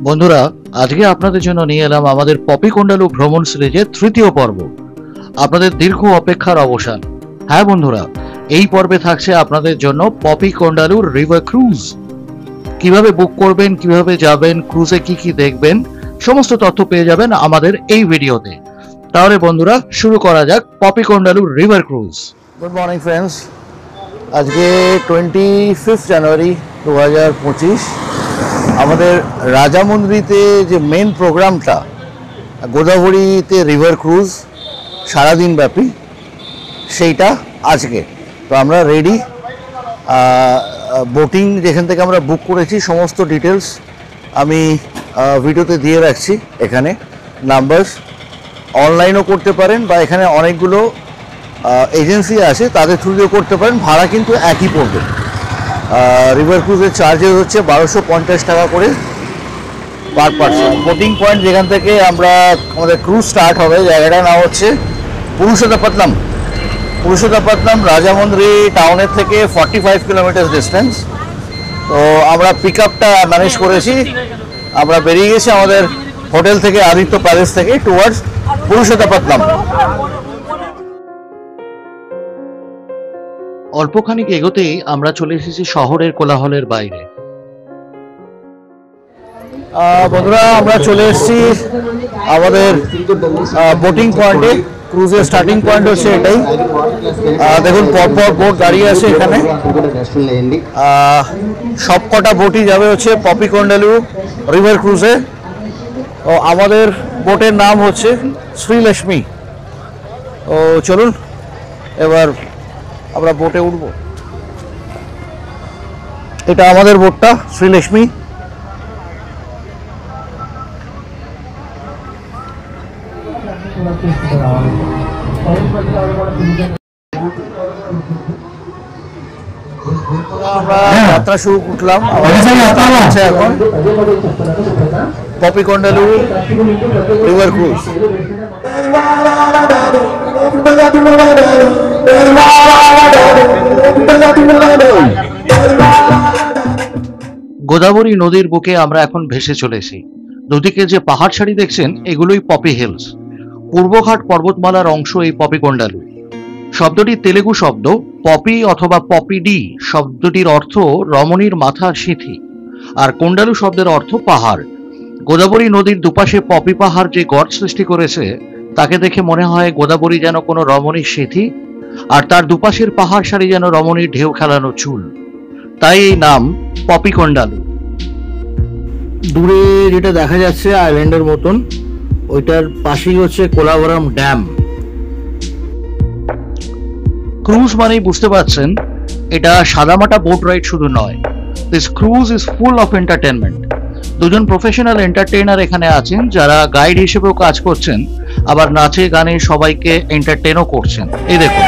বন্ধুরা, আজকে আপনাদের জন্য নিয়ে এলাম আমাদের পপি কন্ডালু ভ্রমণ সিরিজের তৃতীয় পর্ব। আপনাদের দীর্ঘ অপেক্ষার অবসান। হ্যাঁ বন্ধুরা, এই পর্বে থাকছে আপনাদের জন্য পপি কন্ডালুর রিভার ক্রুজ। কিভাবে বুক করবেন, কিভাবে যাবেন, ক্রুজে কি কি দেখবেন, সমস্ত তথ্য পেয়ে যাবেন আমাদের এই ভিডিওতে। তাহলে বন্ধুরা, শুরু করা যাক পপি কন্ডালুর river cruise. Good morning friends, আজকে 25 জানুয়ারি 2025। আমাদের রাজামন্দিরিতে যে মেন প্রোগ্রামটা, গোদাবরীতে রিভার ক্রুজ সারাদিন ব্যাপী, সেইটা আজকে। তো আমরা রেডি। বোটিং যেখান থেকে আমরা বুক করেছি সমস্ত ডিটেলস আমি ভিডিওতে দিয়ে রাখছি। এখানে নাম্বারস অনলাইনও করতে পারেন বা এখানে অনেকগুলো এজেন্সি আছে, তাদের থ্রু দিয়েও করতে পারেন। ভাড়া কিন্তু একই পড়বে। রিভার ক্রুজের চার্জেস হচ্ছে 1250 টাকা করে পার পার্সন। বোটিং পয়েন্ট যেখান থেকে আমাদের ক্রুজ স্টার্ট হবে, জায়গাটার নাম হচ্ছে পুরুষোত্তপত্তনম। রাজামন্দিরি টাউনের থেকে 45 কিলোমিটার ডিস্টেন্স। তো আমরা পিক আপটা ম্যানেজ করেছি। আমরা বেরিয়ে গেছি আমাদের হোটেল থেকে, আদিত্য প্যালেস থেকে, টুয়ার্ডস পুরুষোত্তপত্তনম। অল্পখানিক এগোতেই আমরা চলে এসেছি শহরের কোলাহলের বাইরে। বন্ধুরা, আমরা চলে এসেছি আমাদের বোটিং পয়েন্টে। ক্রুজের স্টার্টিং পয়েন্ট হচ্ছে এটাই। দেখুন পরপর বোট দাঁড়িয়ে আছে এখানে। সব কটা বোটই যাবে হচ্ছে পপি কন্ডালু রিভার ক্রুজে। তো আমাদের বোটের নাম হচ্ছে শ্রীলক্ষ্মী। তো চলুন এবার আমরা বোটে উঠব। এটা আমাদের বোটটা শ্রীলক্ষ্মী। আমরা যাত্রা শুরু করলাম। এখন পপি কন্ডালু রিভার ক্রুজ। গোদাবরী নদীর বুকে আমরা এখন ভেসে চলেছি। দুদিকে যে পাহাড় সারি দেখছেন, এগুলোই পপি হিলস। পূর্বঘাট পর্বতমালার অংশ এই পপি কন্ডালু। শব্দটি তেলেগু শব্দ। পপি অথবা পপি ডি শব্দটির অর্থ রমণীর মাথার সিঁথি, আর কন্ডালু শব্দের অর্থ পাহাড়। গোদাবরী নদীর দুপাশে পপি পাহাড় যে গড় সৃষ্টি করেছে, তাকে দেখে মনে হয় গোদাবরী যেন কোনো রমণীর সিঁথি, আর তার দুপাশের পাহাড় সারি যেন রমণীর ঢেউ খেলানো চুল। তাই এই নাম পপি কন্ডালু। দূরে যেটা দেখা যাচ্ছে আইল্যান্ডের মতন, ওইটার পাশেই হচ্ছে কোলাবরম ড্যাম। ক্রুজ মানেই বুঝতে পারছেন, এটা সাদামাটা বোট রাইড শুধু নয়। This cruise is full of entertainment. দুজন প্রফেশনাল এন্টারটেইনার এখানে আছেন, যারা গাইড হিসেবেও কাজ করছেন, আবার নাচে গানে সবাইকে এন্টারটেইনও করছেন। এই দেখুন।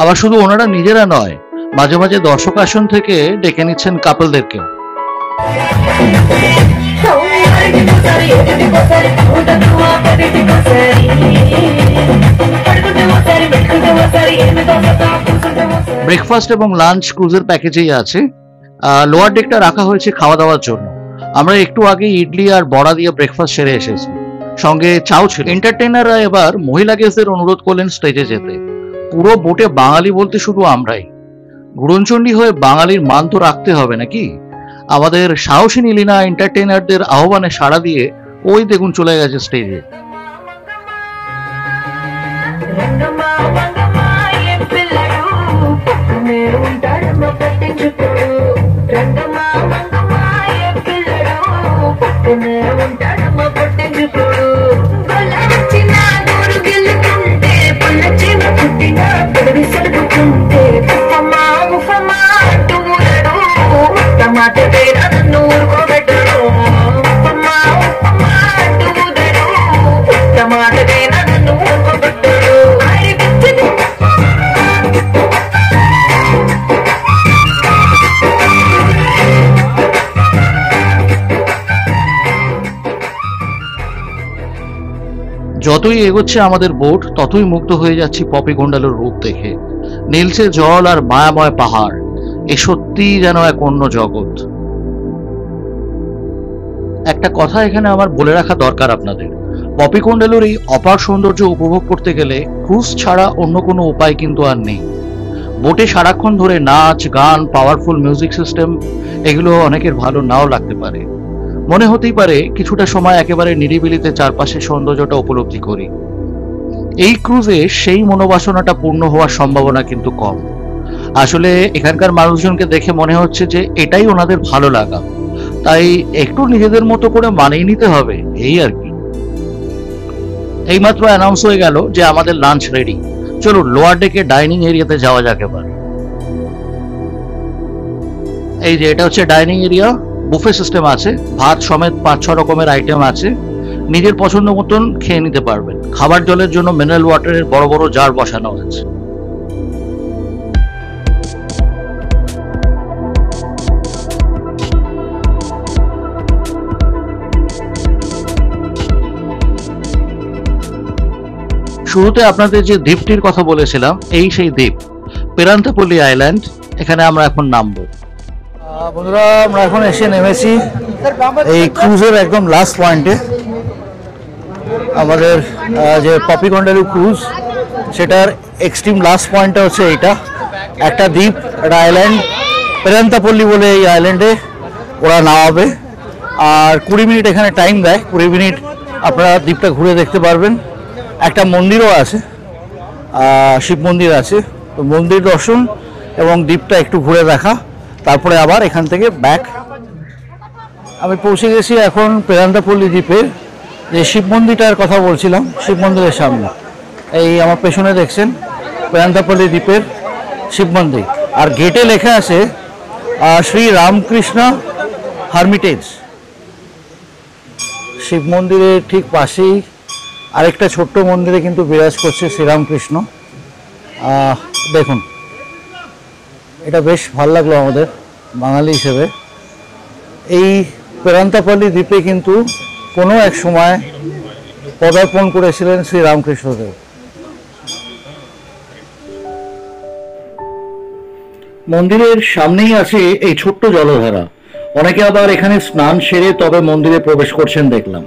আবার শুধু ওনারা নিজেরা নয়, মাঝে মাঝে দর্শক আসন থেকে ডেকে নিচ্ছেন কাপলদেরকেও। ব্রেকফাস্ট এবং লাঞ্চ ক্রুজের প্যাকেজেই আছে। লোয়ার ডেকটা রাখা হয়েছে খাওয়া দাওয়ার জন্য। আমরা একটু আগে ইডলি আর বড়া দিয়ে ব্রেকফাস্ট সেরে এসেছি, সঙ্গে চাও ছিল। এন্টারটেইনাররা এবার মহিলা গেস্টদের অনুরোধ করলেন স্টেজে যেতে। পুরো বোটে বাঙালি বলতে শুধু আমরাই। গুড়নচণ্ডী হয়ে বাঙালির মান তো রাখতে হবে নাকি। আমাদের সাহসিনী লীনা এন্টারটেইনারদের আহ্বানে সাড়া দিয়ে ওই দেখুন চলে গেছে স্টেজে। टमाटर যতই এগোচ্ছে আমাদের বোট ততই মুগ্ধ হয়ে যাচ্ছি পপি গন্ডালুর রূপ দেখে। নীলচে জল আর মায়াময় পাহাড়, এ সত্যি যেন এক অন্য জগৎ। একটা কথা এখানে আমার বলে রাখা দরকার আপনাদের, পপি গন্ডালুর এই অপার সৌন্দর্য উপভোগ করতে গেলে ক্রুজ ছাড়া অন্য কোনো উপায় কিন্তু আর নেই। বোটে সারাক্ষণ ধরে নাচ গান, পাওয়ারফুল মিউজিক সিস্টেম, এগুলো অনেকের ভালো নাও লাগতে পারে। মনে হতেই পারে কিছুটা সময় একেবারে নিরিবিলিতে চারপাশের সৌন্দর্যটা উপলব্ধি করি। এই ক্রুজে সেই মনোবাসনাটা পূর্ণ হওয়ার সম্ভাবনা কিন্তু কম। আসলে এখানকার মানুষজনকে দেখে মনে হচ্ছে যে এটাই ওনাদের ভালো লাগা, তাই একটু নিজেদের মতো করে মানিয়ে নিতে হবে, এই আর কি। এইমাত্র অ্যানাউন্স হয়ে গেল যে আমাদের লাঞ্চ রেডি। চলুন লোয়ার ডেকে ডাইনিং এরিয়াতে যাওয়া যাক এবার। এই যে এটা হচ্ছে ডাইনিং এরিয়া, বুফে সিস্টেম আছে, ভাত সমেত 5-6 রকমের আইটেম আছে, নিজের পছন্দ মতন খেয়ে নিতে পারবেন। খাবার জলের জন্য মিনারেল ওয়াটারের বড় বড় জার বসানো আছে। শুরুতে আপনাদের যে দ্বীপটির কথা বলেছিলাম, এই সেই দ্বীপ পেরান্তাপল্লী আইল্যান্ড। এখানে আমরা এখন নামবো। বন্ধুরা, আমরা এখন এসে নেমেছি এই ক্রুজের একদম লাস্ট পয়েন্টে। আমাদের যে পপি গন্ডালু ক্রুজ, সেটার এক্সট্রিম লাস্ট পয়েন্টটা হচ্ছে এইটা। একটা দ্বীপ, একটা আইল্যান্ড, পেরান্তাপল্লী বলে এই আইল্যান্ডে ওরা নামাবে। আর 20 মিনিট এখানে টাইম দেয়, 20 মিনিট আপনারা দ্বীপটা ঘুরে দেখতে পারবেন। একটা মন্দিরও আছে, শিব মন্দির আছে, তো মন্দির দর্শন এবং দ্বীপটা একটু ঘুরে দেখা, তারপরে আবার এখান থেকে ব্যাক। আমি পৌঁছে গেছি এখন পেরান্তাপল্লী দ্বীপের যে শিব মন্দিরটার কথা বলছিলাম, শিব মন্দিরের সামনে। এই আমার পেছনে দেখছেন পেরান্তাপল্লী দ্বীপের শিব মন্দির, আর গেটে লেখা আছে শ্রী রামকৃষ্ণ হারমিটেজ। শিব মন্দিরের ঠিক পাশেই আরেকটা ছোট্ট মন্দিরে কিন্তু বিরাজ করছে শ্রীরামকৃষ্ণ। দেখুন, এটা বেশ ভালো লাগলো আমাদের বাঙালি হিসেবে। এই পেরান্তাপল্লী দ্বীপে কিন্তু কোনো এক সময় পদার্পণ করেছিলেন শ্রী রামকৃষ্ণদেব। মন্দিরের সামনেই আছে এই ছোট্ট জলধারা। অনেকে আবার এখানে স্নান সেরে তবে মন্দিরে প্রবেশ করছেন দেখলাম।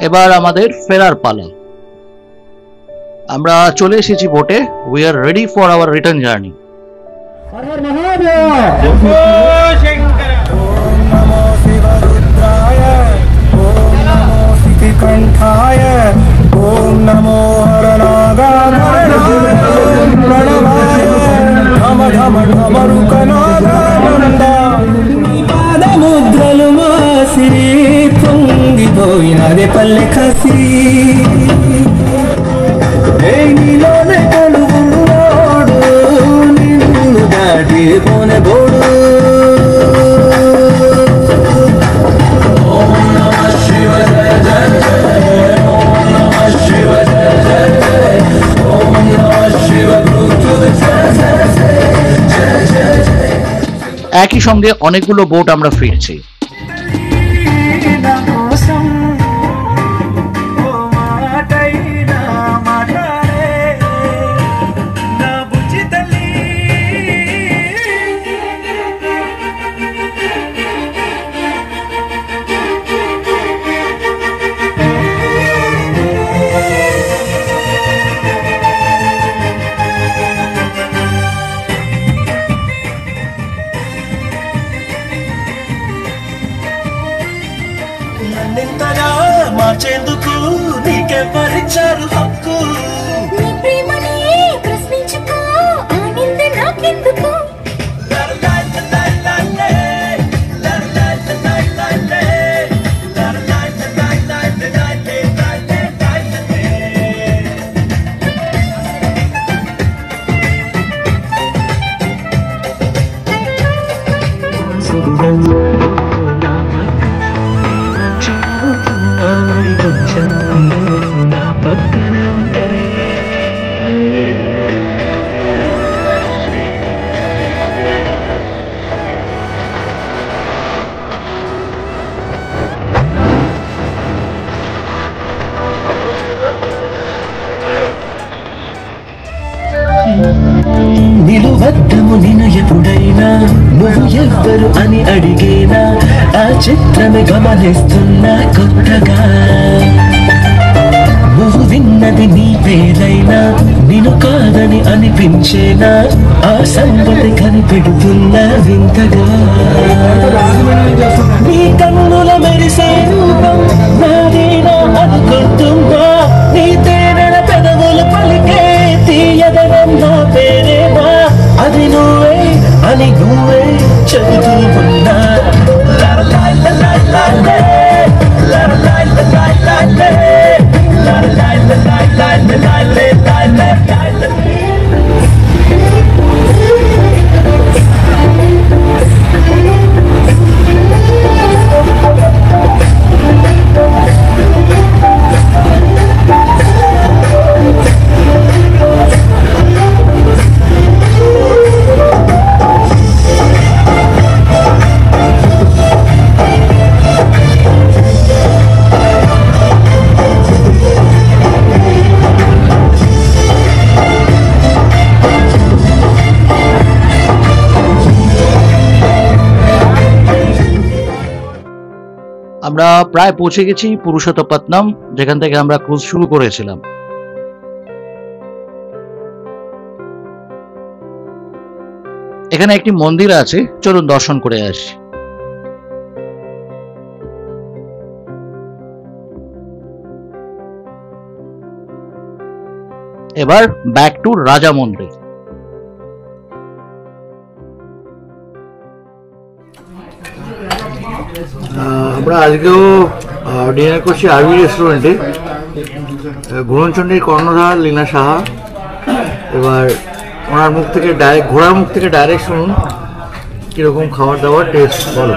এবার আমাদের ফেরার পালা। আমরা চলে এসেছি বোটে। We are ready for our return journey. ओम नमो हरनागाय प्रणवाय ढम ढम ढमरुकनादानंदा पादमुद्रलु मासिरी పొంగిపోయినదే పల్లె కసి ఏ నీలోనే కొలువున్నాడు నిన్ను దాటి పోనే బోడు একই সঙ্গে অনেকগুলো বোট আমরা ফিরছি। నిన్ను ఎప్పుడైనా నువ్వు ఎవ్వరు అని అడిగేనా ఆ చిత్రమే గమనిస్తున్నా కొత్తగా నువ్వు విన్నది నీ పేరైనా నిన్ను కాదని అనిపించేనా ఆ సంగతి కనిపెడుతున్నా వింతగా నీ కన్నుల మెరిసే రూపం నాదేనా అనుకుంటున్నా నీ తేనెల పెదవులు పలికే తీయదనం నా పేరేనా అది నువ్వే అని నువ్వే చెబుతూ ఉన్నా আমরা প্রায় পৌঁছে গেছি পুরুষোত্তপত্তনম, যেখান থেকে আমরা ক্রুজ শুরু করেছিলাম। এখানে একটি মন্দির আছে, চলুন দর্শন করে আসি। এবার ব্যাক টু রাজা মন্দির। আমরা আজকেও ডিনার করছি আরবি রেস্টুরেন্টে, ঘুরনচণ্ডীর কর্ণধার লীনা সাহা। এবার ওনার মুখ থেকে ডাইরেক্ট, ঘোড়ার মুখ থেকে ডাইরেক্ট শুনুন কিরকম খাবার দাবার টেস্ট। বলো।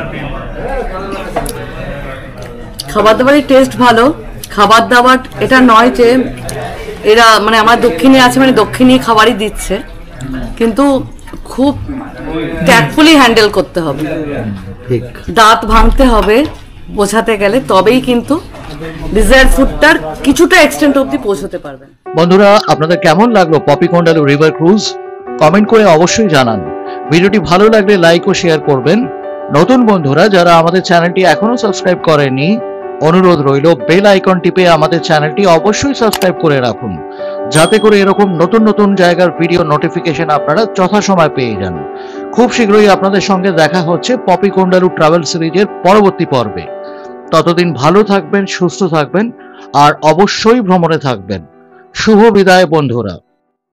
খাবার দাবারের টেস্ট ভালো। খাবার দাবার এটা নয় যে এরা মানে আমার দক্ষিণে আছে মানে দক্ষিণী খাবারই দিচ্ছে, কিন্তু খুব ট্যাক্টফুলি হ্যান্ডেল করতে হবে, ঠিক দাঁত ভাঙতে হবে বোঝাতে গেলে, তবেই কিন্তু ডিজায়ার ফুডটার কিছুটা এক্সটেন্ট অবধি পৌঁছতে পারবেন। বন্ধুরা, আপনাদের কেমন লাগলো পপি কোন্ডালু রিভার ক্রুজ? কমেন্ট করে অবশ্যই জানান। ভিডিওটি ভালো লাগলে লাইক ও শেয়ার করবেন। নতুন বন্ধুরা যারা আমাদের চ্যানেলটি এখনো সাবস্ক্রাইব করেননি, অনুরোধ রইল বেল আইকন টিপে আমাদের চ্যানেলটি অবশ্যই সাবস্ক্রাইব করে রাখুন, যাতে করে এরকম নতুন নতুন জায়গার ভিডিও নোটিফিকেশন আপনারা যথাসময় পেয়ে যান। খুব শীঘ্রই আপনাদের সঙ্গে দেখা হচ্ছে পপি কোন্ডালু ট্রাভেল সিরিজের পরবর্তী পর্বে। ততদিন ভালো থাকবেন, সুস্থ থাকবেন আর অবশ্যই ভ্রমণে থাকবেন। শুভ বিদায় বন্ধুরা।